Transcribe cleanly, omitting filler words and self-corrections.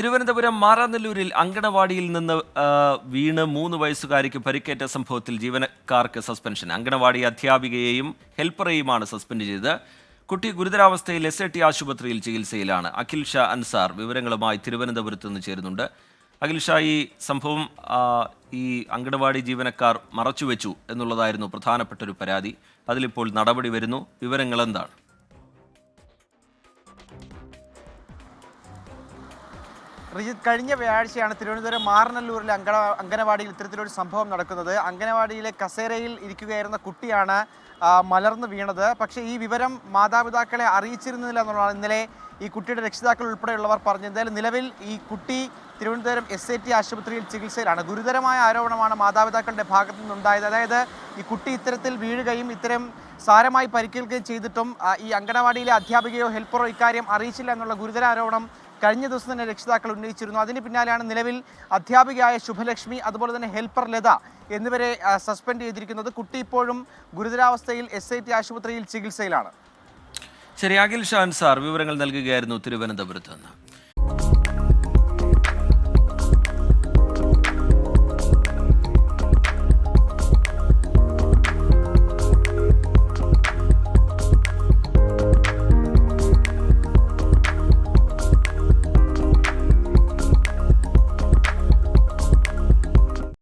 തിരുവനന്തപുരം മാറാനല്ലൂരിൽ അങ്കണവാടിയിൽ നിന്ന് വീണ് 3 വയസ്സുകാരിക്ക് പരിക്കേറ്റ സംഭവത്തിൽ ജീവനക്കാർക്ക് സസ്പെൻഷൻ. അങ്കണവാടി അധ്യാപികയെയും ഹെൽപ്പറെയുമാണ് സസ്പെൻഡ് ചെയ്തത്. കുട്ടി ഗുരുതരാവസ്ഥയിൽ SAT ആശുപത്രിയിൽ ചികിത്സയിലാണ്. അഖിൽ ഷാ അൻസാർ വിവരങ്ങളുമായി തിരുവനന്തപുരത്ത് നിന്ന് ചേരുന്നുണ്ട്. അഖിൽ ഷാ, ഈ സംഭവം ഈ അങ്കണവാടി ജീവനക്കാർ മറച്ചുവെച്ചു എന്നുള്ളതായിരുന്നു പ്രധാനപ്പെട്ട ഒരു പരാതി. അതിലിപ്പോൾ നടപടി വരുന്നു. വിവരങ്ങൾ എന്താണ്? റിജിത്ത്, കഴിഞ്ഞ വ്യാഴാഴ്ചയാണ് തിരുവനന്തപുരം മാറനല്ലൂരിലെ അങ്കനവാടിയിൽ ഇത്തരത്തിലൊരു സംഭവം നടക്കുന്നത്. അങ്കനവാടിയിലെ കസേരയിൽ ഇരിക്കുകയായിരുന്ന കുട്ടിയാണ് മലർന്നു വീണത്. പക്ഷേ ഈ വിവരം മാതാപിതാക്കളെ അറിയിച്ചിരുന്നില്ല എന്നുള്ളതാണ് ഇന്നലെ ഈ കുട്ടിയുടെ രക്ഷിതാക്കൾ ഉൾപ്പെടെയുള്ളവർ പറഞ്ഞത്. എന്തായാലും നിലവിൽ ഈ കുട്ടി തിരുവനന്തപുരം SAT ആശുപത്രിയിൽ ചികിത്സയിലാണ്. ഗുരുതരമായ ആരോപണമാണ് മാതാപിതാക്കളുടെ ഭാഗത്തു നിന്നുണ്ടായത്. അതായത് ഈ കുട്ടി ഇത്തരത്തിൽ വീഴുകയും ഇത്തരം സാരമായി പരിക്കേൽക്കുകയും ചെയ്തിട്ടും ഈ അങ്കനവാടിയിലെ അധ്യാപികയോ ഹെൽപ്പറോ ഇക്കാര്യം അറിയിച്ചില്ല എന്നുള്ള ഗുരുതര ആരോപണം കഴിഞ്ഞ ദിവസം തന്നെ രക്ഷിതാക്കൾ ഉന്നയിച്ചിരുന്നു. അതിന് പിന്നാലെയാണ് നിലവിൽ അധ്യാപികയായ ശുഭലക്ഷ്മി, അതുപോലെ തന്നെ ഹെൽപ്പർ ലത എന്നിവരെ സസ്പെൻഡ് ചെയ്തിരിക്കുന്നത്. കുട്ടി ഇപ്പോഴും ഗുരുതരാവസ്ഥയിൽ SAT ആശുപത്രിയിൽ ചികിത്സയിലാണ്. ശരി, അഖിൽ ഷാൻ സാർ വിവരങ്ങൾ നൽകുകയായിരുന്നു തിരുവനന്തപുരത്ത് നിന്ന്.